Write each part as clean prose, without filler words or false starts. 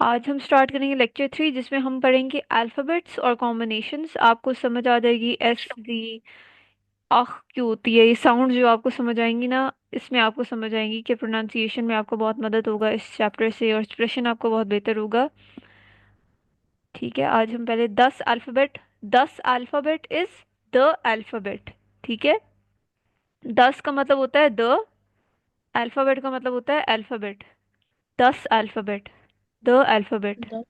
आज हम स्टार्ट करेंगे लेक्चर 3 जिसमें हम पढ़ेंगे अल्फाबेट्स और कॉम्बिनेशंस। आपको समझ आ जाएगी एस दी आह क्यों होती है, ये साउंड जो आपको समझ आएंगी ना, इसमें आपको समझ आएंगी कि प्रोनाउंसिएशन में आपको बहुत मदद होगा इस चैप्टर से और एक्सप्रेशन आपको बहुत बेहतर होगा। ठीक है, आज हम पहले 10 अल्फाबेट इज द अल्फाबेट। ठीक है, 10 का मतलब होता है द, अल्फाबेट का मतलब होता है alphabet. 10 alphabet, the alphabet. The-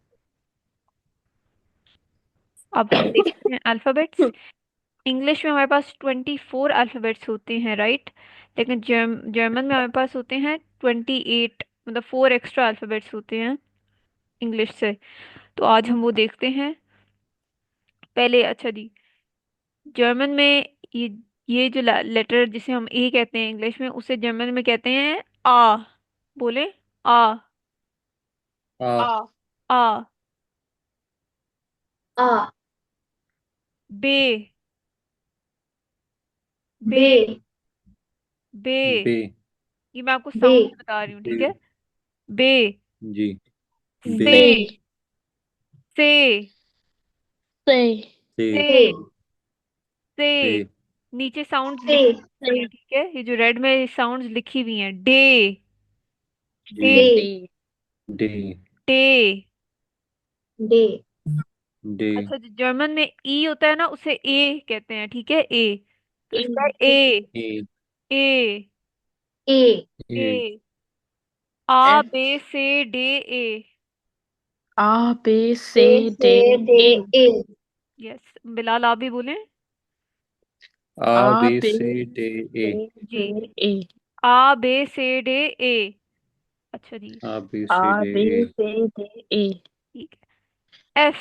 अब हम देखते हैं अल्फाबेट्स। इंग्लिश में हमारे पास 24 अल्फाबेट्स होते हैं, राइट। लेकिन जर्मन में हमारे पास होते हैं 28, मतलब 4 एक्स्ट्रा अल्फाबेट्स होते हैं इंग्लिश से। तो आज हम वो देखते हैं। पहले अच्छा जी, जर्मन में ये ये जो लेटर जिसे हम ए कहते हैं इंग्लिश में, उसे जर्मन में कहते हैं आ। बोले आ। आ आ। आ बे। बे। बे बे। बे ये मैं आपको बे साउंड बता रही हूँ, ठीक है। बे। जी बे से। बे से। से से। से से। से नीचे साउंड्स से लिखी हुई से हैं, ठीक है, ये जो रेड में साउंड्स लिखी हुई हैं, डे। जी डे। डे डे डे टे। डे डे अच्छा, जो जर्मन में ई होता है ना, उसे ए कहते हैं, ठीक है, ए। तो ए इसका ए। ए ए। ए ए ए। आ एफ बे से डे ए। आ बे से ए डे से डे ए ए यस, बिलाल आप भी बोलें। आ आ बे बे से डे ए से जी। डे ए आ बे से डे ए। अच्छा जी, आ बे आ से डे बे ए से डे ए ठीक है। F.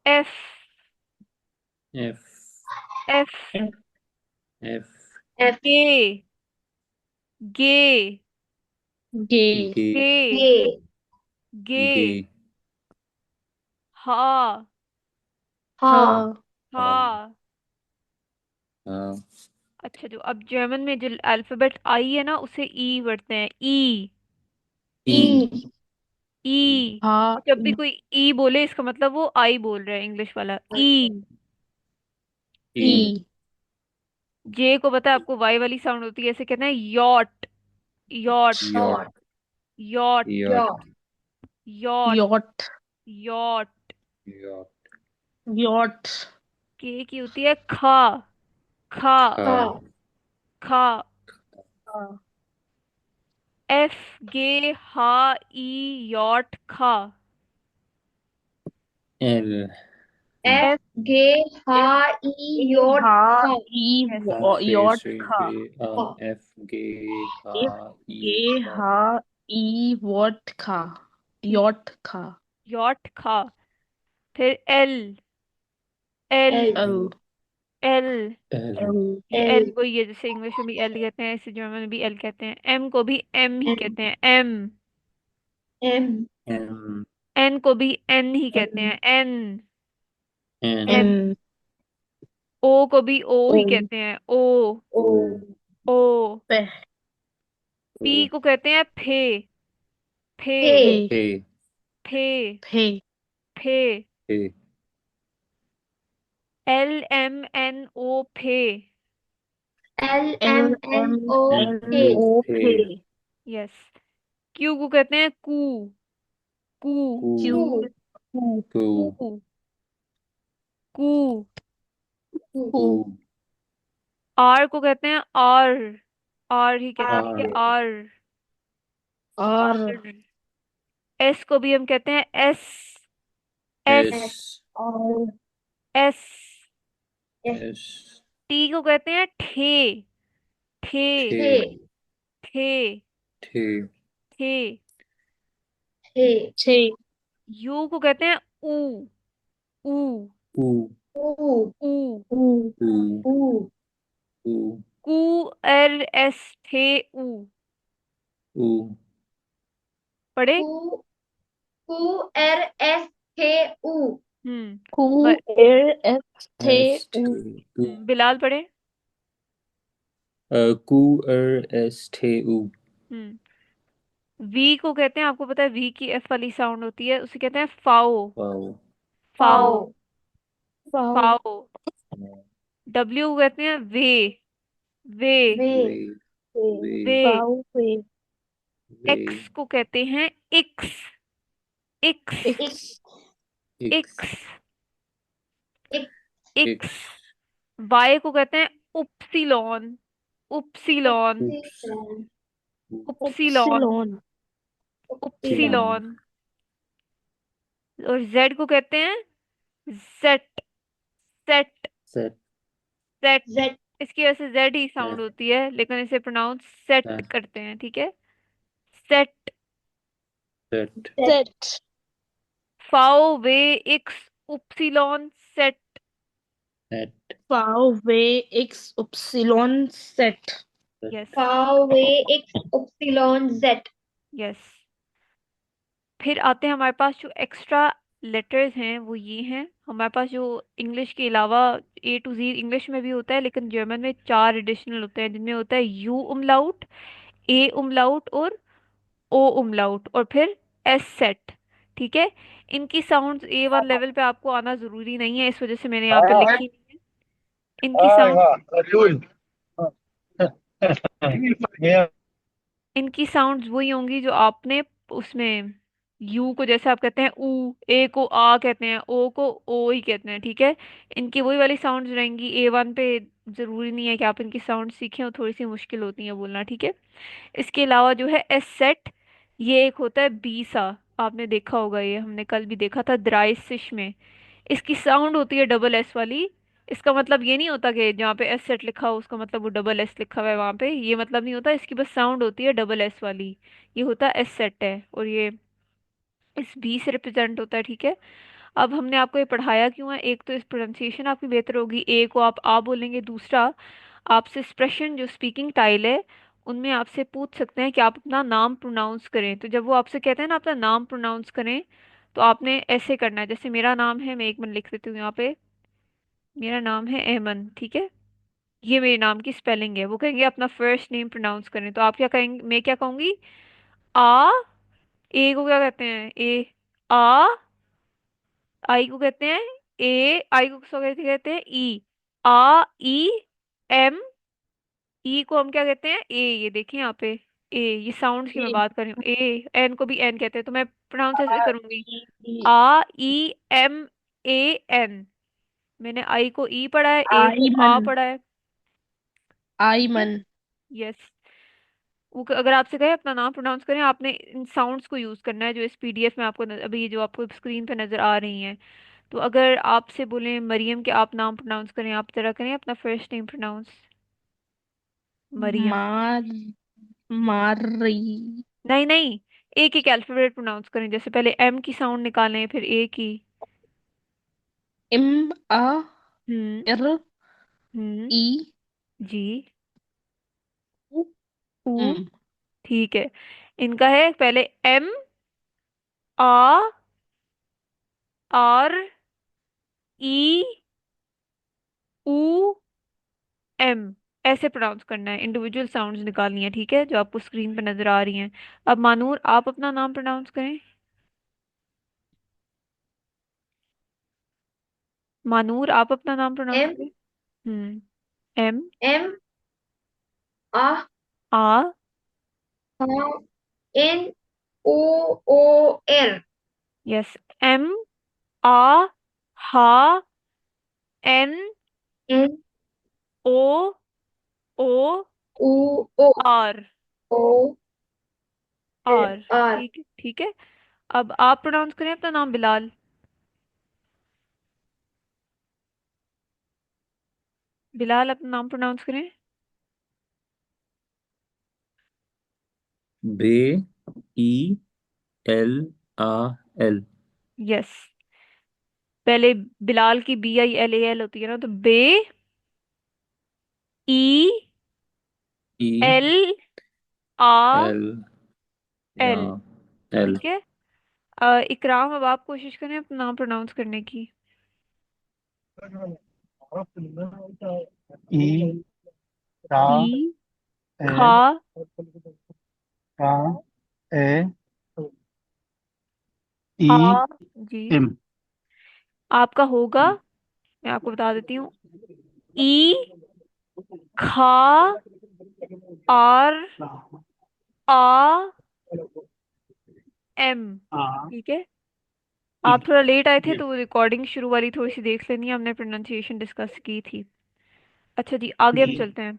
F. F F. F F F गे। गे। गे गे। ये गे गे। हा। हा हा हा। हा अच्छा, जो अब जर्मन में जो अल्फाबेट आई है ना, उसे ई पढ़ते हैं, ई। ई ई ई। हा जब भी ई कोई ई बोले, इसका मतलब वो आई बोल रहा है, इंग्लिश वाला ई। ई ई जे को पता है आपको, वाई वाली साउंड होती है, ऐसे कहते हैं yacht. Yacht. Yacht shot yacht. Yacht yacht yacht. Yacht yacht. Yacht yacht के की होती है खा। खा। खा खा खा। खा एफ गे हा ई यॉट खा। L F F. गे हा ई यॉट हा खा ई यस। बे यॉट से खा डे खा एफ गे हा एफ ई गे यॉट हा ई वॉट खा यॉट खा यॉट खा। फिर L. L. L L L. L L ये एल एल वही है, जैसे इंग्लिश में भी एल कहते हैं, ऐसे जर्मन में भी एल कहते हैं। एम को भी एम ही एम कहते हैं, एम। एम एम एन को भी एन ही कहते एन हैं, N. N N. N O को भी ओ ओ ही कहते हैं, ओ। ओ ओ ओ। पे ओ पी को कहते हैं फे। फे। फे पे फे। फे फे। पे एल एम एन ओ फे। L L M N M O N फे ओ ओ पे फे यस। क्यू को कहते हैं कू। कू। कू Q Koo Koo Koo. Koo. Koo Koo are को कहते हैं आर। आर ही कहते हैं, ठीक है, R R. R R. S को भी हम कहते हैं S. S. S S R S. S S T को कहते हैं ठे। ठे। थे थे ठे। थे ठे। थे छे यू को कहते हैं ऊ। ऊ। ऊ ऊ ऊ। ऊ ऊ ऊ ऊ कू। एर एस थे ऊ। ऊ पढ़े। कू कू एर एस थे ऊ हम्म। कू ब- एर एस थे एस ऊ थे ऊ बिलाल पढ़े। कू एर एस थे ऊ हम्म। वी को कहते हैं, आपको पता है वी की एफ वाली साउंड होती है, उसे कहते हैं फाओ। वाओ। फाओ। फाओ। फाओ। फाओ। डब्ल्यू को कहते हैं वे। वे। वे। वे। वे। वे। फाओ वे। वे। एक्स को कहते हैं इक्स। इक्स। एक। एक्स। एक्स। इक्स। एक। इक्स। एक्स। वाई को कहते हैं उपसिलॉन। उपसिलॉन। उप्स। उपसिलॉन। उपसिलोन। उपसिलोन। सिलोन। उपसिलॉन। और जेड को कहते हैं set. Set. Set. Set. Z. इसकी वजह से जेड ही साउंड सेट। होती है, लेकिन इसे प्रोनाउंस सेट करते हैं, ठीक है। सेट। सेट। सेट। फाओ वे इक्स उपसिलॉन सेट। सेट। फाओ वे एक्स उपसिलोन सेट। यस। फाओ वे एक्स उपसिलोन जेड। यस। फिर आते हैं हमारे पास जो एक्स्ट्रा लेटर्स हैं वो ये हैं हमारे पास, जो इंग्लिश के अलावा ए टू जी इंग्लिश में भी होता है, लेकिन जर्मन में चार एडिशनल होते हैं, जिनमें होता है यू उमलाउट, ए उमलाउट और ओ उमलाउट, और फिर एस सेट, ठीक है। इनकी साउंड्स ए वन लेवल पे आपको आना जरूरी नहीं है, इस वजह से मैंने यहाँ पे लिखी नहीं है। इनकी साउंड इनकी साउंड्स वही होंगी जो आपने उसमें, यू को जैसे आप कहते हैं ऊ, ए को आ कहते हैं, ओ को ओ ही कहते हैं, ठीक है। इनकी वही वाली साउंड्स रहेंगी ए वन पे। जरूरी नहीं है कि आप इनकी साउंड सीखें, और थोड़ी सी मुश्किल होती है बोलना, ठीक है। इसके अलावा जो है एस सेट, ये एक होता है बी सा। आपने देखा होगा, ये हमने कल भी देखा था द्राइसिश में। इसकी साउंड होती है डबल एस वाली। इसका मतलब ये नहीं होता कि जहाँ पे एस सेट लिखा हो उसका मतलब वो डबल एस लिखा हुआ है वहां पे, ये मतलब नहीं होता, इसकी बस साउंड होती है डबल एस वाली। ये होता है एस सेट है, और ये इस बी से रिप्रेजेंट होता है, ठीक है। अब हमने आपको ये पढ़ाया क्यों है, एक तो इस प्रोनाउंसिएशन आपकी बेहतर होगी, ए को आप आ बोलेंगे, दूसरा आपसे एक्सप्रेशन जो स्पीकिंग टाइल है उनमें आपसे पूछ सकते हैं कि आप अपना नाम प्रोनाउंस करें, तो जब वो आपसे कहते हैं ना अपना नाम प्रोनाउंस करें, तो आपने ऐसे करना है। जैसे मेरा नाम है, मैं एक मिनट लिख देती हूँ यहाँ पे, मेरा नाम है एमन, ठीक है। ये मेरे नाम की स्पेलिंग है, वो कहेंगे अपना फर्स्ट नेम प्रोनाउंस करें, तो आप क्या कहेंगे, मैं क्या कहूंगी, आ। ए को क्या कहते हैं, ए। आ। आई को कहते हैं ए। आई को सो कहते कहते हैं ई। आ ई एम। ई को हम क्या कहते हैं, ए, ये देखें यहाँ पे, ए, ये साउंड्स की मैं बात कर रही हूँ, ए। एन को भी एन कहते हैं, तो मैं प्रोनाउंस ऐसे करूंगी, आ ई एम ए एन। मैंने आई को ई पढ़ा है, ए को आईमन। आ पढ़ा है, ठीक है। आईमन। यस। वो अगर आपसे कहे अपना नाम प्रोनाउंस करें, आपने इन साउंड्स को यूज करना है जो इस पीडीएफ में आपको अभी जो आपको स्क्रीन पे नजर आ रही हैं। तो अगर आपसे बोले मरियम के आप नाम प्रोनाउंस करें, आप जरा करें अपना फर्स्ट नेम प्रोनाउंस। मरियम। मार। मारी। नहीं नहीं, एक एक अल्फाबेट प्रोनाउंस करें, जैसे पहले एम की साउंड निकालें फिर ए की। एम। आ। हम्म। एर। हम्म। ई। जी। ऊ। एम। ठीक है। इनका है पहले एम आ आर ई ऊ एम, ऐसे प्रोनाउंस करना है, इंडिविजुअल साउंड्स निकालनी है, ठीक है, जो आपको स्क्रीन पे नजर आ रही हैं। अब मानूर आप अपना नाम प्रोनाउंस करें। मानूर आप अपना नाम प्रोनाउंस एम। करें। हम्म। M M. आ। आ। N. O. O. L. Yes. M आ हा N N. O O O. O. R. O. L. R. R. ठीक है, ठीक है। अब आप प्रोनाउंस करें अपना नाम बिलाल। बिलाल अपना नाम प्रोनाउंस करें। बे। ई। एल। आ। एल। यस। पहले बिलाल की B I L A L होती है ना, तो बे ई ई। एल आ एल। एल, हाँ। एल। ठीक है। इकराम अब आप कोशिश करें अपना नाम प्रोनाउंस करने की। ई। रा। ई खा एल। रा। ए आ ई जी। एम। आपका होगा, मैं आपको बता देती हूँ। ई, खा, आर, आ, एम। आ ठीक है। एम। आप थोड़ा लेट आए थे ये तो रिकॉर्डिंग शुरू वाली थोड़ी सी देख लेनी है, हमने प्रोनाउंसिएशन डिस्कस की थी। अच्छा जी, आगे हम जी। चलते हैं।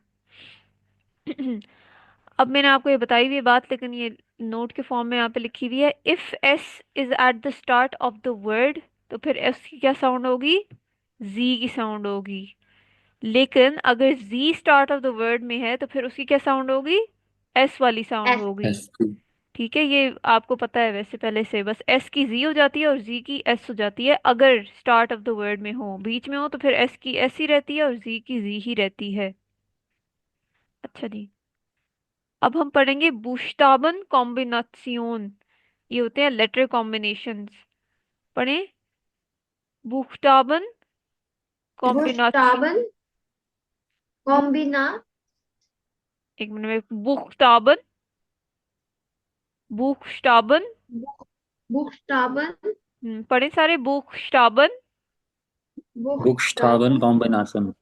अब मैंने आपको ये बताई हुई है बात, लेकिन ये नोट के फॉर्म में यहाँ पे लिखी हुई है। If S is at the start of the word, तो फिर एस की क्या साउंड होगी? जी की साउंड होगी। लेकिन अगर जी स्टार्ट ऑफ द वर्ड में है तो फिर उसकी क्या साउंड होगी? एस वाली साउंड एस। होगी। एस टू। ठीक है, ये आपको पता है वैसे पहले से। बस एस की जी हो जाती है और जी की एस हो जाती है, अगर स्टार्ट ऑफ द वर्ड में हो। बीच में हो तो फिर एस की एस ही रहती है और जी की जी ही रहती है। अच्छा जी, अब हम पढ़ेंगे बुश्ताबन कॉम्बिनासियोन। ये होते हैं लेटर कॉम्बिनेशंस। पढ़ें, बुश्ताबन बुश्ताबन कॉम्बिनासियोन। कॉम्बिना एक मिनट में, बुख्ताबन, बुख्ताबन। बुश्ताबन पढ़े सारे, बुख्ताबन बुक्सटाबन बुश्ताबन कॉम्बिनेशन।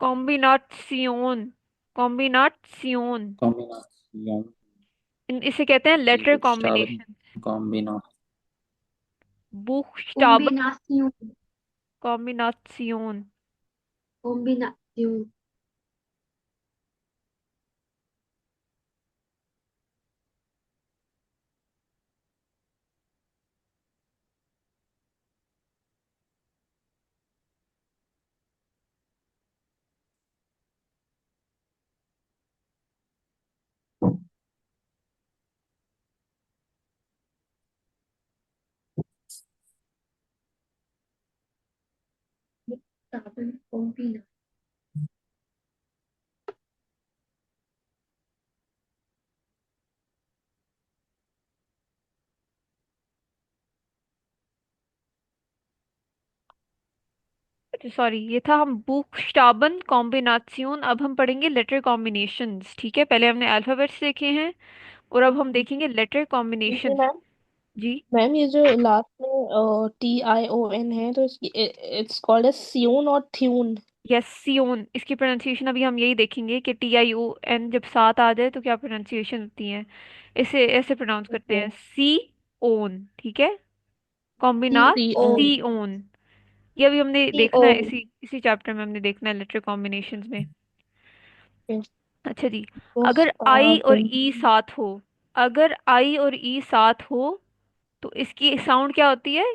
कॉम्बिनासियोन, कॉम्बिनासियोन। कॉम्बिनेशन। इसे कहते हैं लेटर बुक्सटाबन कॉम्बिनेशन। कॉम्बिना बुख्ताबन कॉम्बिनासियों कॉम्बिनासियोन। कॉम्बिनासियों बुश्ताबन कॉम्बिना। अच्छा सॉरी, ये था हम बुख्ताबन कॉम्बिनासियोन। अब हम पढ़ेंगे लेटर कॉम्बिनेशंस। ठीक है, पहले हमने अल्फाबेट्स देखे हैं और अब हम देखेंगे लेटर जी कॉम्बिनेशंस। मैम। जी। मैम ये जो लास्ट में TION है तो इट्स कॉल्ड एज सियोन और थ्यून। यस, सियोन। इसकी प्रोनाउंसिएशन अभी हम यही देखेंगे कि TION जब साथ आ जाए तो क्या प्रोनाउंसिएशन होती है। इसे ऐसे प्रोनाउंस करते ओके। हैं, सी ओन। ठीक है, सी कॉम्बिनात ओ सियोन। सी ओन। ये अभी हमने सी देखना ओ है, इसी इसी चैप्टर में हमने देखना है लेटर कॉम्बिनेशंस में। अच्छा जी, अगर आई और बुस्ताबिन। ई साथ हो, अगर आई और ई साथ हो तो इसकी साउंड क्या होती है?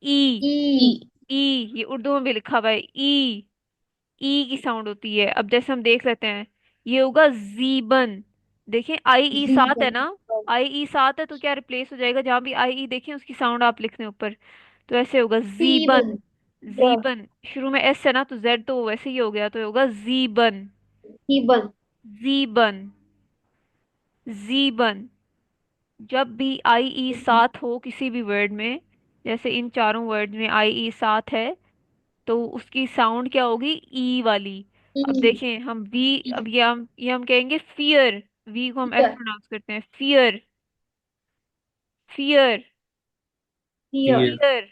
ई। ई। ई ई, ये उर्दू में भी लिखा हुआ है, ई। ई की साउंड होती है। अब जैसे हम देख लेते हैं, ये होगा जीबन। देखें, आई ई साथ है जीवन ना। आई ई साथ है तो क्या रिप्लेस हो जाएगा? जहां भी आई ई देखें उसकी साउंड आप लिख लें ऊपर, तो ऐसे होगा जीबन। सीवन जीबन, शुरू में एस है ना तो जेड तो वैसे ही हो गया, तो होगा जीबन। जीवन जीबन, जीबन। जब भी आई ई साथ हो किसी भी वर्ड में, जैसे इन चारों वर्ड में आई ई साथ है, तो उसकी साउंड क्या होगी? ई वाली। ई अब देखें हम वी, अब ये हम कहेंगे फियर। वी को हम एफ फियर प्रोनाउंस करते हैं, फियर। फियर, फियर फिर फियर,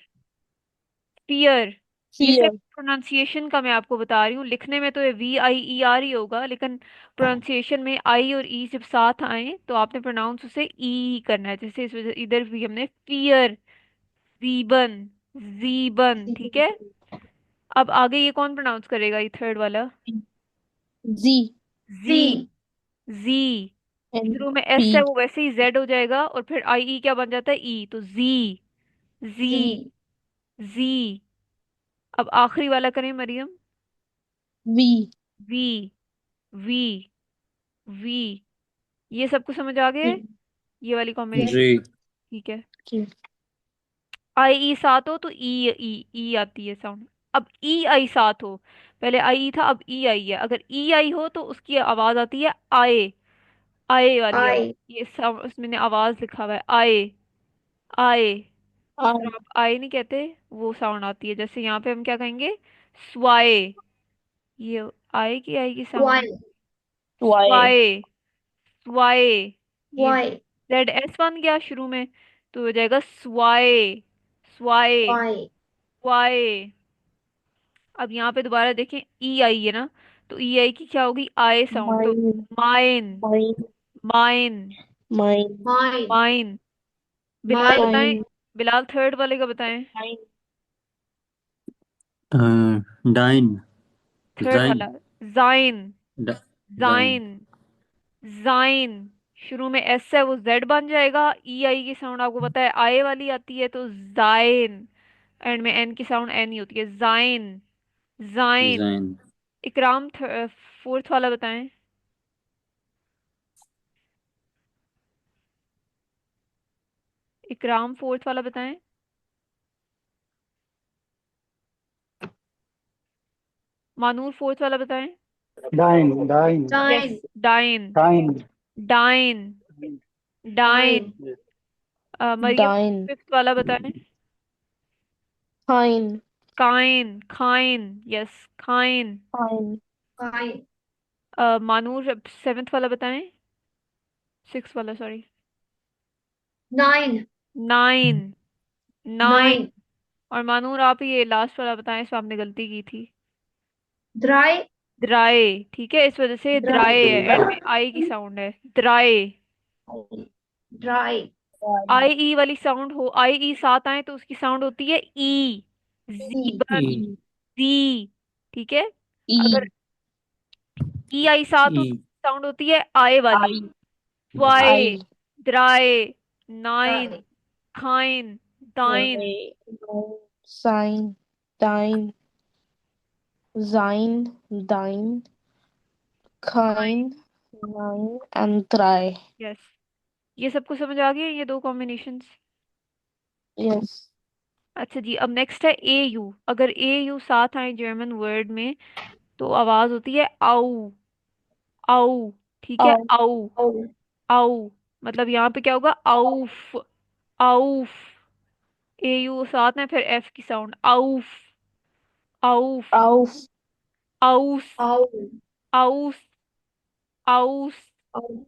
फियर। ये सिर्फ फियर। प्रोनाउंसिएशन का मैं आपको बता रही हूँ। लिखने में तो ये VIER ही होगा, लेकिन प्रोनाउंसिएशन में आई और ई जब साथ आए तो आपने प्रोनाउंस उसे ई करना है। जैसे इस वजह इधर भी हमने फियर, जीबन, जीबन। ठीक है, अब आगे ये कौन प्रोनाउंस करेगा, ये थर्ड वाला? जी। जी। सी जी, एंड शुरू में पी। एस है वो वैसे ही जेड हो जाएगा और फिर आई ई क्या बन जाता है? ई। तो जी, जी, जी जी। अब आखिरी वाला करें Maryam. V. V, V, V. ये सबको समझ आ गया है, ये वाली यस कॉम्बिनेशन? जी। ठीक है। जी। आई ई साथ हो तो ई, ई ई आती है साउंड। अब ई आई साथ हो, पहले आई ई था अब ई आई है। अगर ई आई हो तो उसकी आवाज आती है आए, आए वाली आवाज। आई ये साउंड उसमें आवाज लिखा हुआ है, आए, आए। जिस आर। तरह आप आए नहीं कहते, वो साउंड आती है। जैसे यहाँ पे हम क्या कहेंगे? स्वाए। ये आए की, आई की साउंड है, वाई वाई। स्वाए, स्वाए। ये वाई जेड एस बन गया शुरू में, तो हो जाएगा स्वाए। स्वाए। Y. स्वाए। अब यहाँ पे दोबारा देखें, ई आई है ना, तो ई आई की क्या होगी, आए साउंड, तो Mine. Mine. Mine. Mine. Mine. Mine. Mine. Bilal Mine. बताएं। Mine. बिलाल थर्ड वाले का बताएं। Mine. डाइन। थर्ड जाइन। वाला। जाइन। जाइन। जाइन। जाइन। शुरू में एस है, वो जेड बन जाएगा। ई आई की साउंड आपको पता है आए वाली आती है, तो जाइन। एंड में एन की साउंड एन ही होती है, जाइन। जाइन। जाइन। इकराम फोर्थ वाला बताएं। इकराम फोर्थ वाला बताएं। मानूर फोर्थ वाला बताएं। Dine, dine, yes. Dine. Dine. dine, dine. Dine. Dine. मरियम Dine. फिफ्थ वाला बताएं। Fine. काइन। खाइन। यस। खाइन। Fine. Fine. मानूर सेवेंथ वाला बताएं। सिक्स वाला, sorry. Nine. Nine. Nine. Nine. और मानूर आप ये लास्ट वाला बताएं, इसमें आपने गलती की थी। Dry. द्राए। ठीक है, इस वजह से द्राए Dry. है, एंड में आई की साउंड है, द्राए। Dry. आई ई वाली साउंड हो, आई ई साथ आए तो उसकी साउंड होती है ई। E. जीबन। ई। E. जी। ठीक है। अगर E. ई आई साथ हो ई। तो साउंड होती है आए वाली। I. स्वाए। I. Dry. Nine. Dry. खाइन। दाइन। Try. No. Sign. Dine. Zine. Dine. Kine. Nine. And try. Yes. ये सबको समझ आ गया, ये दो कॉम्बिनेशंस। Yes. अच्छा जी, अब नेक्स्ट है ए यू। अगर ए यू साथ आए जर्मन वर्ड में, तो आवाज होती है आउ। आउ। ठीक है, Oh. आउ। O. आउ। मतलब यहाँ पे क्या होगा, आउफ। आउफ। ए यू साथ में, फिर एफ की साउंड, आउफ। आउफ। Auf. आउस। O. आउस। आउस। O. O.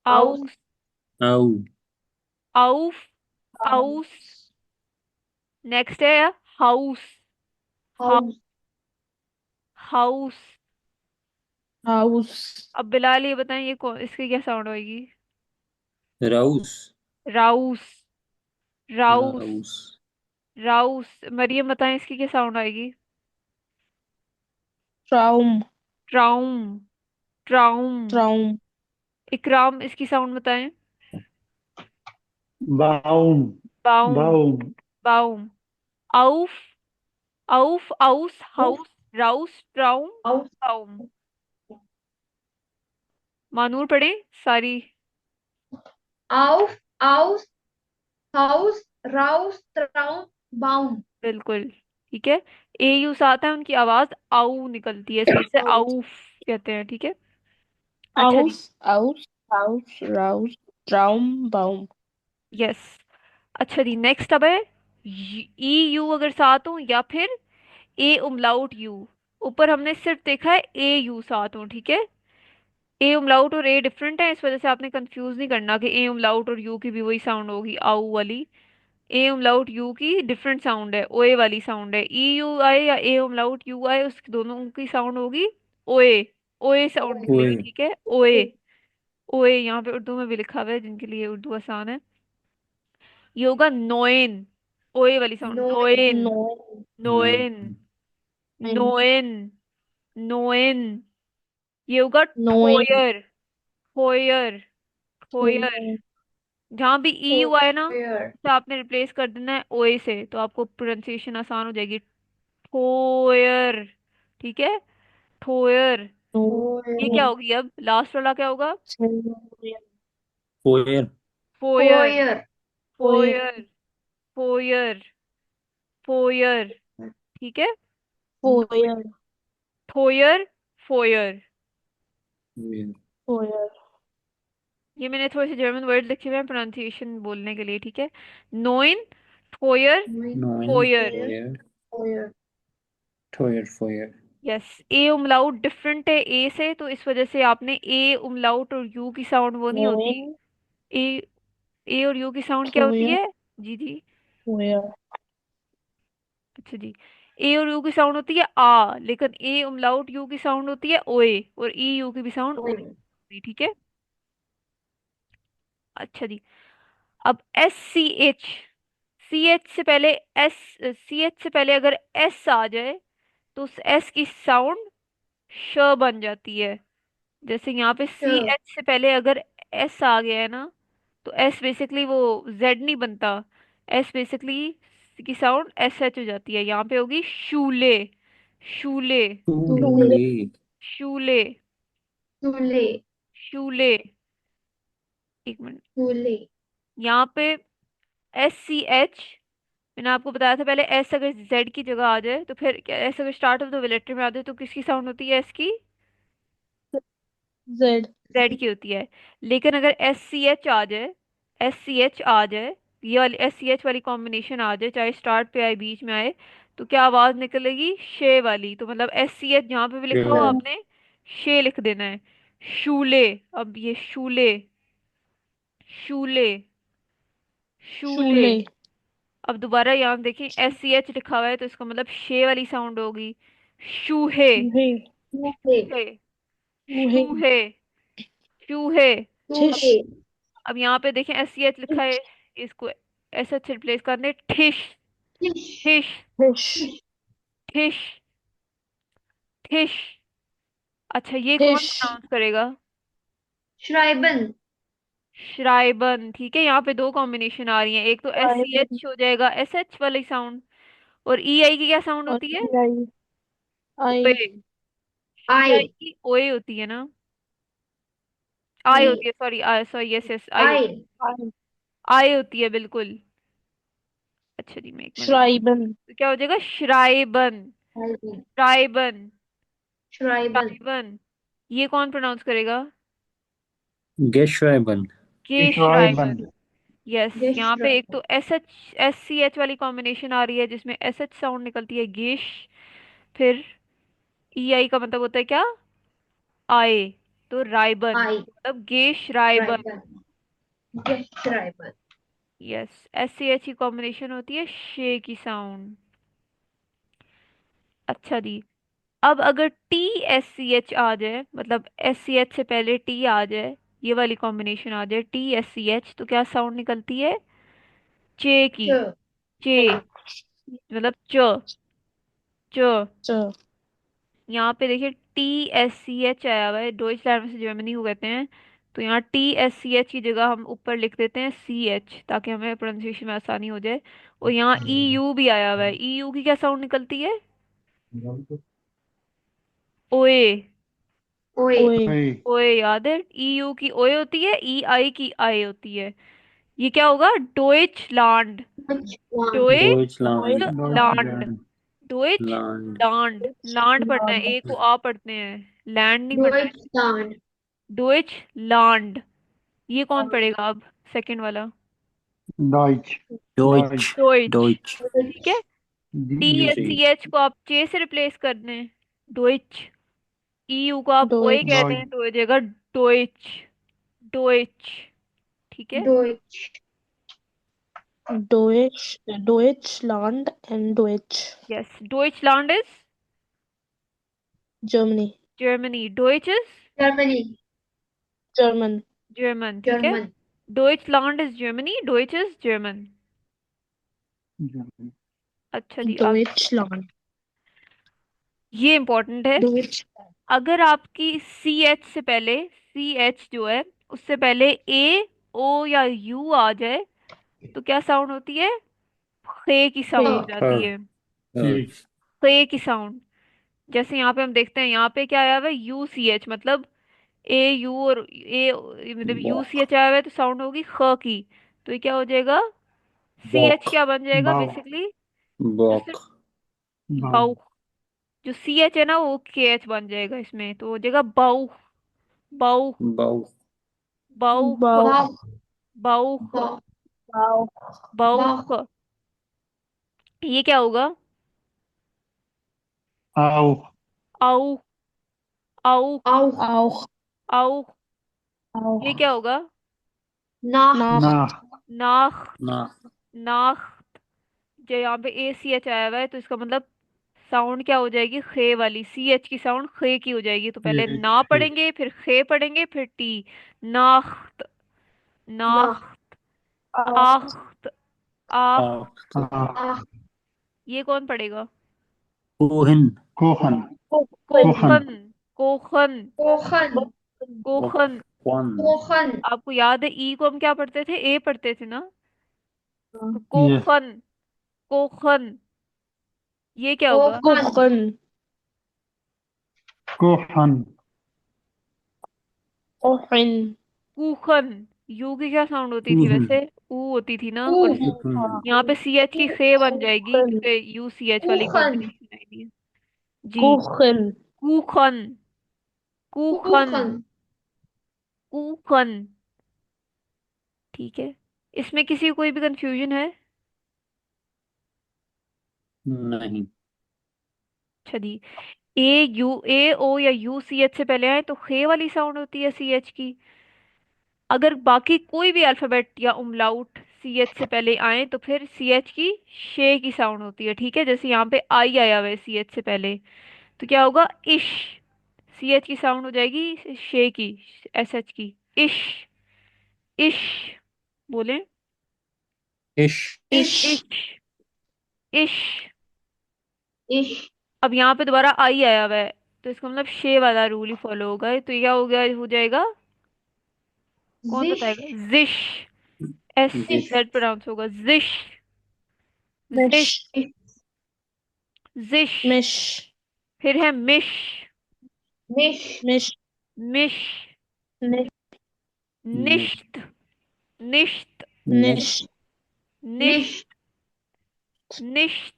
आउस। आउ। आउफ। आउस। House. नेक्स्ट है हाउस। House. हाउस। House. अब बिलाल ये बताएं, ये इसकी क्या साउंड होगी। राउस। राउस। राउस। राउस। राउस। मरियम बताएं, इसकी क्या साउंड आएगी। Traum. ट्राउम। ट्राउम। Traum. इकराम इसकी साउंड बताएं। Baum, बाउम। Baum, बाउम। आउफ। आउफ। आउस। Oof. House. Rouse. ट्राउम। House. बाउम। Manur पढ़े सारी। Auf. Aus. Haus. Raus. Traum. Baum. बिल्कुल। ठीक है। ए यू साथ है, उनकी आवाज आऊ निकलती है, इस वजह से Aus. आउफ कहते हैं। ठीक है। अच्छा जी। Auf. Aus. House. Rouse. Traum. Baum. Yes. अच्छा जी, नेक्स्ट अब है ई यू अगर साथ हो, या फिर ए उमलाउट यू। ऊपर हमने सिर्फ देखा है ए यू साथ हो, ठीक है। ए उमलाउट और ए डिफरेंट है, इस वजह से आपने कंफ्यूज नहीं करना कि ए उमलाउट और यू की भी वही साउंड होगी आऊ वाली। ए उमलाउट यू की डिफरेंट साउंड है, ओए वाली साउंड है। ई यू आए या ए उमलाउट यू आए, उसकी दोनों की साउंड होगी ओए। ओए साउंड ओए। निकलेगी, ठीक है, ओए। ओए यहाँ पे उर्दू में भी लिखा हुआ है, जिनके लिए उर्दू आसान है। ये होगा नोएन। ओए वाली साउंड, No. नोएन। No. नो। नोएन। नोएन। नोएन। ये होगा Knowing. ठोयर। ठोयर। ठोयर। Knowing. जहां भी ई यू आए ना, Where? तो आपने रिप्लेस कर देना है ओए से, तो आपको प्रोनाउंसिएशन आसान हो जाएगी। ठोयर। ठीक है। ठोयर। ये क्या Where? होगी, अब लास्ट वाला क्या होगा। Foyer. Foyer. Where? Foyer. Foyer. Foyer. ठीक है। Foyer. थोयर। फोयर। फोयर। Foyer. ये मैंने थोड़े से जर्मन वर्ड लिखे हुए हैं प्रोनाउंसिएशन बोलने के लिए, ठीक है। नोइन। थोयर। Nine. नोइन। फोयर। Where? फोयर। Where? थोयर। फोयर। यस। ए उमलाउट डिफरेंट है ए से, तो इस वजह से आपने ए उमलाउट और यू की साउंड वो नहीं होती। Knowing. ए ए और यू की साउंड क्या होती Where? है? जी जी। Where? अच्छा जी। ए और यू की साउंड होती है आ, लेकिन ए उमलाउट यू की साउंड होती है ओए, और ई यू की भी साउंड ओए होती है, ठीक है। अच्छा जी। अब S C H, C H से पहले एस, सी एच से पहले अगर एस आ जाए तो उस एस की साउंड श बन जाती है। जैसे यहाँ पे सी श, एच से पहले अगर एस आ गया है ना, तो एस बेसिकली वो जेड नहीं बनता, एस बेसिकली की साउंड एस एच हो जाती है। यहाँ पे होगी शूले, शूले, Tule. शूले। शूले, चूल्हे, शूले। एक मिनट। चूल्हे, यहाँ पे एस सी एच, मैंने आपको बताया था पहले, एस अगर जेड की जगह आ जाए तो फिर क्या, एस अगर स्टार्ट ऑफ द लेटर में आ जाए तो किसकी साउंड होती है? एस की, Z. जेड की होती है। लेकिन अगर एस सी एच आ जाए, एस सी एच आ जाए, ये वाली एस सी एच वाली कॉम्बिनेशन आ जाए, चाहे स्टार्ट पे आए बीच में आए, तो क्या आवाज निकलेगी? शे वाली। तो मतलब एस सी एच जहाँ पे भी लिखा हो श, आपने शे लिख देना है। शूले। अब ये शूले, शूले, शूले। Shule. अब दोबारा यहाँ देखें एस सी एच लिखा हुआ है तो इसका मतलब शे वाली साउंड होगी। शूहे, Shuhe. चूहे, शूहे, Shuhe. शूहे, शूहे। चूहे, Tish. अब यहाँ पे देखें एस सी एच लिखा है, इसको एस एच रिप्लेस करने, ठिश, फिश, ठिश, Fish. ठिश, ठिश। अच्छा ये कौन Tish. प्रोनाउंस करेगा? श्राइबन, श्राइबन, ठीक है। यहाँ पे दो कॉम्बिनेशन आ रही हैं, एक तो एस सी Ivan. एच हो जाएगा एस एच वाली साउंड, और ई आई की क्या साउंड और होती है? I. ओए। I. ई आई, आई की ओए होती है ना, आई आई, होती है, sorry I, sorry, yes yes I I, होती है, I. आई होती है बिल्कुल। अच्छा जी, मैं एक मिनट रुको। Schreiben. तो क्या हो जाएगा? श्राइबन, आई, श्राइबन, श्राइबन, श्राइबन। ये कौन प्रोनाउंस करेगा? गेशवाइबन। के श्राइबन। Schreiben. यस। ये यहाँ पे एक श्राइबन, तो S H, S C H वाली कॉम्बिनेशन आ रही है जिसमें एस एच साउंड निकलती है, गेश। फिर ई आई का मतलब होता है क्या? आए। तो राइबन, आई, मतलब गेश राइबन। श्राइबन, ये श्राइबन, यस। एस सी एच की कॉम्बिनेशन होती है शे की साउंड। अच्छा जी। अब अगर टी एस सी एच आ जाए, मतलब एस सी एच से पहले टी आ जाए, ये वाली कॉम्बिनेशन आ जाए टी एस सी एच, तो क्या साउंड निकलती है? चे की, च, चे, मतलब च, च। Ch. यहाँ पे देखिए टी एस सी एच आया हुआ है, डोइचलैंड में से जर्मनी को कहते हैं, तो यहाँ टी एस सी एच की जगह हम ऊपर लिख देते हैं सी एच, ताकि हमें प्रोनाउंसिएशन में आसानी हो जाए। और यहाँ ई यू भी आया हुआ है, ई यू की क्या साउंड निकलती है? ओए, ओए, Oi. Oi. ओए याद है, ई यू की ओए होती है, ई आई की आई होती है। ये क्या होगा? डोइचलैंड, डचलैंड, डॉइचलैंड। डोइचलैंड, Deutschland. लैंड। डोइचलैंड। लांड पढ़ना है, ए को आ पढ़ते हैं, लैंड नहीं पढ़ना है। डचलैंड, डोइचलैंड। ये कौन पढ़ेगा अब, सेकंड वाला? Deutsch. डॉइच। Deutsch. डोइच, डॉइच। ठीक है। टी एच जी। सी एच को आप चे से रिप्लेस कर दें, डोइच। ई यू को आप ओए कह Deutsch. दें Deutsch. तो हो जाएगा डोइच, डोइच, ठीक है। Dutch, Deutsch. Deutschland and Deutsch. Yes, डोइचलैंड इज Germany. जर्मनी, डोइच इज जर्मनी, German. जर्मन, ठीक है। जर्मन, डोइचलैंड इज जर्मनी, डोइच इज जर्मन। Germany. अच्छा जी, आगे Deutschland. ये इंपॉर्टेंट है। Deutsch. अगर आपकी सी एच से पहले, सी एच जो है उससे पहले ए ओ या यू आ जाए, तो क्या साउंड होती है? खे की साउंड हो Hey. जाती हाँ। है, हाँ। खे की साउंड। जैसे यहाँ पे हम देखते हैं, यहाँ पे क्या आया हुआ है? यू सी एच, मतलब ए यू और ए, मतलब यू सी एच आया हुआ है तो साउंड होगी ख की। तो ये क्या हो जाएगा? सी एच बॉक। क्या बन जाएगा Bau. बेसिकली? जैसे बॉक। Bau. बाउ, जो सी एच है ना वो के एच बन जाएगा इसमें, तो हो जाएगा बाउ, बाउ, बाउ। बाउख, Bauch. वाव, बाउख, वाव, Bauch. वाव, बाउख। ये क्या होगा? Au. आउ, आउ, आउ, Auch. आउ। ये Auch. क्या होगा? नाह, Nach. Nach. नाख, ना नाख। जो यहाँ पे ए सी एच आया हुआ है तो इसका मतलब साउंड क्या हो जाएगी, खे वाली, सी एच की साउंड खे की हो जाएगी। तो पहले ठीक ना ठीक पढ़ेंगे, फिर खे पढ़ेंगे, फिर टी। नाख्त, नाख, नाख्त, आख, आख्त, आख। आख्त आख आख, ये कौन पढ़ेगा? कोहिन कोहन कोखन, कोहन कोखन, कोखन, कोखन, कोखन। कोखवन कोखन, आपको याद है ई को हम क्या पढ़ते थे, ए पढ़ते थे ना? तो यस कोखन, कोखन। ये क्या होगा? कोखन, कोखन, कोहन कोहिन, कूखन। यू की क्या साउंड होती थी कोहिन वैसे? ऊ होती थी ना, और कूख, कोहिन यहाँ पे सी एच की खे बन जाएगी कोखन, क्योंकि यू सी एच वाली कूखन, कॉम्बिनेशन आएगी। जी। कोखन, कूखन, कूखन, कूखन, कूखन। ठीक है। इसमें किसी को कोई भी कंफ्यूजन है? नहीं। अच्छा जी। ए यू, ए ओ या यू सी एच से पहले आए तो खे वाली साउंड होती है सी एच की। अगर बाकी कोई भी अल्फाबेट या उमलाउट सी एच से पहले आए तो फिर सी एच की शे की साउंड होती है। ठीक है, जैसे यहाँ पे आई आया हुआ है सी एच से पहले, तो क्या होगा, इश। सी एच की साउंड हो जाएगी शे की, एस एच की। इश, इश। बोले, इश इश, इश, इश। इश, अब यहाँ पे दोबारा आई आया हुआ है तो इसका मतलब शे वाला रूल ही फॉलो होगा। तो ये क्या हो गया, हो जाएगा, कौन जिश, बताएगा? जिश, एस जिश जेड प्रोनाउंस होगा, जिश, मिश, जिश, जिश। मिश, फिर है मिश, मिश, मिश, मिश, निश, निश्त, निश्त, निश, निश निश, निश्त, निश्त।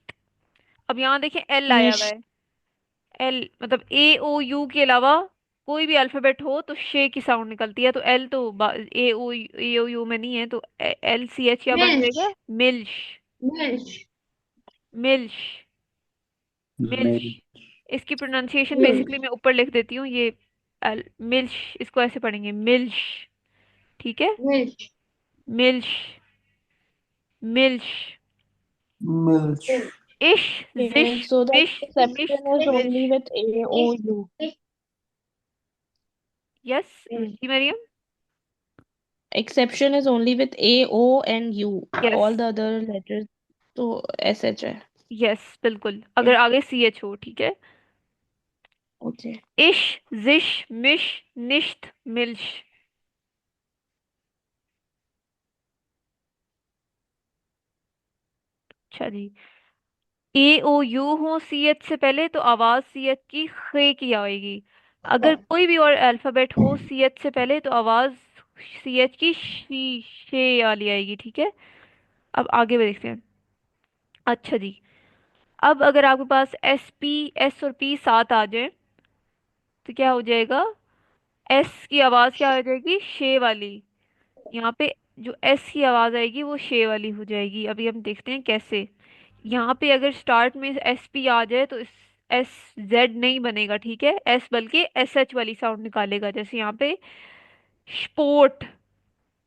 अब यहाँ देखें एल आया निश, हुआ है। एल मतलब ए ओ यू के अलावा कोई भी अल्फाबेट हो तो शे की साउंड निकलती है। तो एल तो ए ओ यू में नहीं है, तो एल सी एच क्या बन मिल्श, जाएगा? मिल्श, मिल्श, मिल्श, मिल्श। मिल इसकी प्रोनाउंसिएशन मिल्श, बेसिकली मैं ऊपर लिख देती हूँ, ये मिल्श, इसको ऐसे पढ़ेंगे, मिल्श। ठीक है, मिल्श, मिल्श, मिल्श। मिल्च इश, जिश, Okay, so the मिश, मिश, exception is मिश, मिल्श। only with A, O, इश, U. इश, यस Mm. जी Maryam. Exception is only with A, O, and U. Yes, All the other letters तो SH है. यस बिल्कुल, अगर आगे सी एच हो। ठीक है। Okay. इश, जिश, मिश, निश्त, मिल्श। अच्छा जी। ए ओ यू हो सी एच से पहले तो आवाज सी एच की खे की आएगी। अगर कोई भी और अल्फाबेट हो सी एच से पहले तो आवाज सी एच की शी, शे वाली आएगी। ठीक है। अब आगे देखते हैं। अच्छा जी। अब अगर आपके पास एस पी, एस और पी साथ आ जाए तो क्या हो जाएगा? एस की आवाज क्या हो जाएगी? शे वाली। यहाँ पे जो एस की आवाज आएगी वो शे वाली हो जाएगी। अभी हम देखते हैं कैसे। यहाँ पे अगर स्टार्ट में एस पी आ जाए तो इस एस जेड नहीं बनेगा। ठीक है, एस बल्कि एस एच वाली साउंड निकालेगा। जैसे यहाँ पे स्पोर्ट,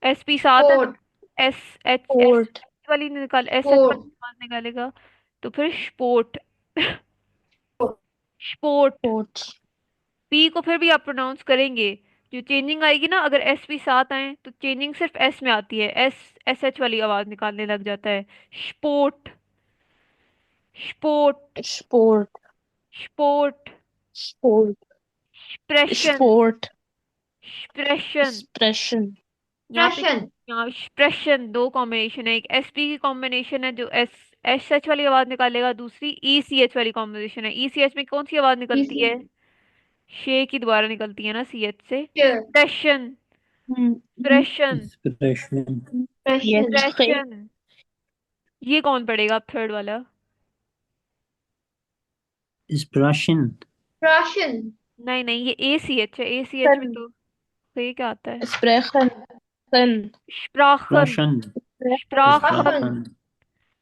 एस पी साथ है तो कोट, एस एच, एस Port, वाली निकाल, एस एच वाली कोट, आवाज निकालेगा। तो फिर स्पोर्ट, स्पोर्ट। port, पी को फिर भी आप प्रोनाउंस करेंगे, जो चेंजिंग आएगी ना, अगर एस पी साथ आए तो चेंजिंग सिर्फ एस में आती है, एस एस एच वाली आवाज निकालने लग जाता है। Sport, sport, sport, sport. sport, expression, sport, expression. expression, यहाँ पे, expression, यहाँ एक्सप्रेशन दो कॉम्बिनेशन है, एक एस पी की कॉम्बिनेशन है जो एस एस एच वाली आवाज निकालेगा, दूसरी ई सी एच वाली कॉम्बिनेशन है। ई सी एच में कौन सी आवाज निकलती easy, है? शे की दोबारा निकलती है ना सी एच से। sure, expression, mm, expression, inspiration yes, expression, right. Expression. ये कौन पढ़ेगा अब थर्ड वाला? इंस्पिरेशन Russian, नहीं नहीं, ये ए सी एच है, ए सी एच में Sun, तो ये क्या आता है? Sprechen, Sun, स्प्राखन, रशन स्प्राखन, Russian,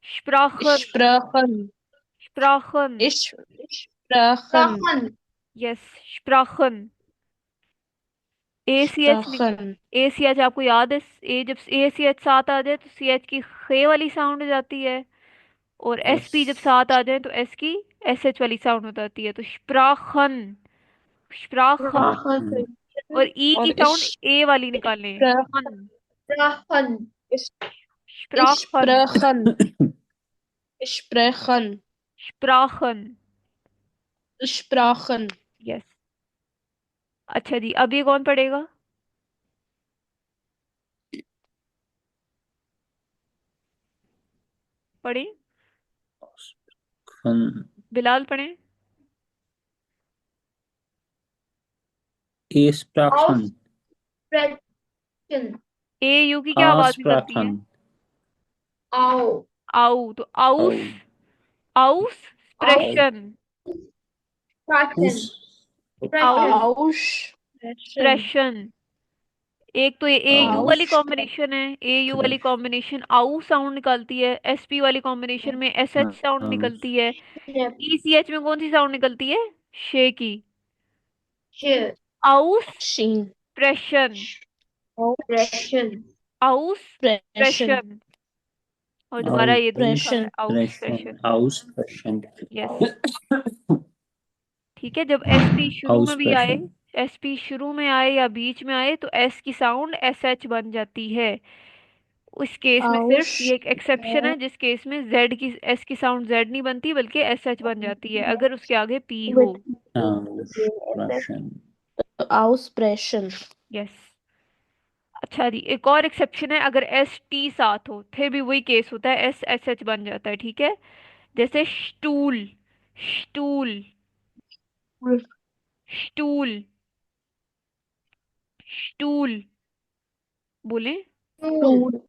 इंस्पिरेशन स्प्राखन, Sprachen, स्प्राखन। Sprachen, Russian, यस, स्प्राखन। A C H Sprachen. A C H आपको याद है, ए जब ए सी एच साथ आ जाए तो सी एच की खे वाली साउंड हो जाती है, और एस पी जब Yes. साथ आ जाए तो एस की एस एच वाली साउंड हो जाती है, तो स्प्राखन, स्प्राखन। Sprachen. और ई की और साउंड ए वाली निकालने, Sprachen. हन, Sprachen. स्प्राखन, Sprachen. Sprechen. स्प्राखन। Sprachen. यस। अच्छा जी, अब ये कौन पढ़ेगा? पढ़े, Sprachen. बिलाल पढ़े। Sprachen. Aussprechen. ए यू की क्या आवाज निकलती है? Sprachen. Au. आउ, तो आउस, Oh. आउस Au. स्प्रेशन, Sprechen. आउस Sprechen. Aussprechen. स्प्रेशन। एक तो ये ए यू वाली Aussprechen. कॉम्बिनेशन है, ए यू वाली कॉम्बिनेशन आउ साउंड निकालती है, एस पी वाली कॉम्बिनेशन में एस एच साउंड निकलती है, ई सी एच में कौन सी साउंड निकलती है? शे की। Sch. आउस Schien. प्रेशन, Sprechen. आउस Aussprechen. प्रेशन। और दोबारा ये लिखा है Aussprechen. आउस प्रेशन। Aussprechen. यस। ठीक है, जब एस पी शुरू में भी आए, Aussprechen. एस पी शुरू में आए या बीच में आए तो एस की साउंड एस एच बन जाती है। उस केस में सिर्फ ये एक एक्सेप्शन है, जिस केस में जेड की एस की साउंड जेड नहीं बनती बल्कि एस एच बन जाती है, अगर उसके आगे पी हो। With Aussprechen. Aussprechen. यस। अच्छा जी, एक और एक्सेप्शन है, अगर एस टी साथ हो फिर भी वही केस होता है, एस एस एच बन जाता है, ठीक है। जैसे स्टूल, स्टूल, स्टूल, स्टूल, बोले, Tool.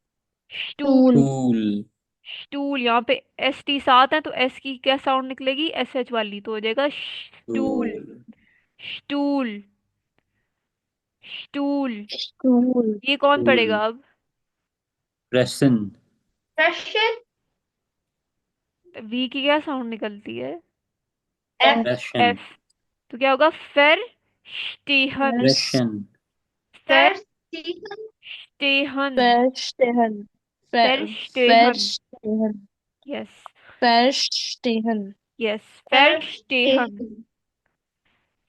Stool, Tool. Tool. Stool. यहाँ पे एस टी साथ है तो एस की क्या साउंड निकलेगी? एस एच वाली, तो हो जाएगा stool, Tool. Stool, stool. Tool. ये कौन Tool. पढ़ेगा अब? Pressen. Sprechen. वी की क्या साउंड निकलती है? F. Pressen. एफ। तो क्या होगा? फेर स्टेहन, Pressen. फेर Verstehen. स्टेहन, Verstehen. फेर स्टेहन। Verstehen. Yes, Verstehen. यस, फेर स्टेहन, Verstehen.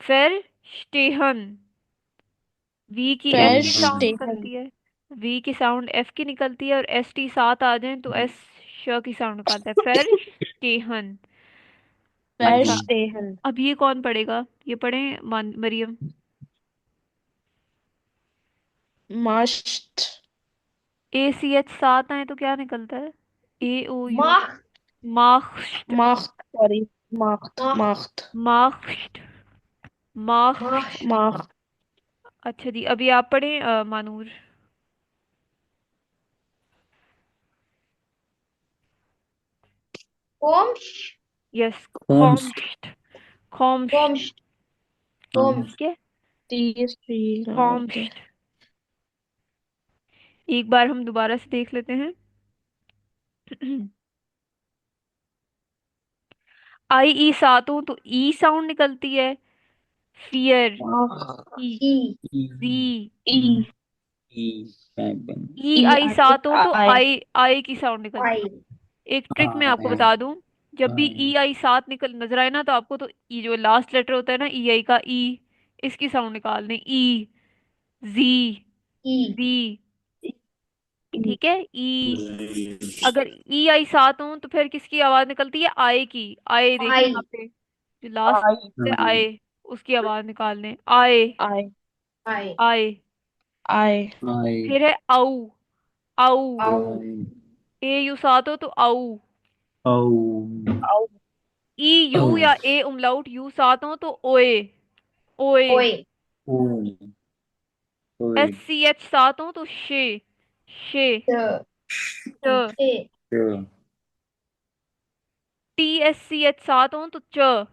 फेर स्टेहन। वी की एफ की साउंड Verstehen. निकलती है, वी की साउंड एफ की निकलती है, और एस टी साथ आ जाए तो एस श की साउंड निकालता है, फेर स्टेहन। अच्छा, Verstehen. अब ये कौन पढ़ेगा? ये पढ़े मरियम। Mast. ए सी एच साथ आए तो क्या निकलता है? A O U, Macht. मार्क्स्ट, Macht. Sorry. Macht. Macht. Macht. मार्क्स्ट, मार्क्स्ट। Macht. Macht. अच्छा जी, अभी आप पढ़े मानूर। Komst. Yes, Komst. कॉम्स्ट, कॉम्स्ट, Komst. Komst. ठीक है, TSP. Okay. कॉम्स्ट। एक बार हम दोबारा से देख लेते हैं। आई ई साथ हो तो ई साउंड निकलती है, फियर, Mach. E, I. E. जी। E. E. Cabin. E E. I साथ हो तो I. आई आई की साउंड निकलती I. है। एक ट्रिक मैं आपको I. बता दूं, जब भी I. ई आई साथ निकल नजर आए ना तो आपको तो ई जो लास्ट लेटर होता है ना ई आई का, ई, इसकी साउंड निकालनी, ई, जी, I. Ji, E. ठीक है, ई। Z. अगर ई आई साथ हो तो फिर किसकी आवाज निकलती है? आए की, आए, देखिए यहाँ I. पे जो लास्ट I. से I. आए उसकी आवाज निकालने, आए, I. I. आए। I. I. फिर है आऊ, आऊ, Au. I. ए यू साथ हो तो आऊ, Oh. Au. E U Oh. या ए उमलाउट यू साथ हो तो ओए, ओए। Oi. Oh. S Oi. C H साथ हो तो शे, शे, The. च। T. Sure. T S C H साथ हो तो च,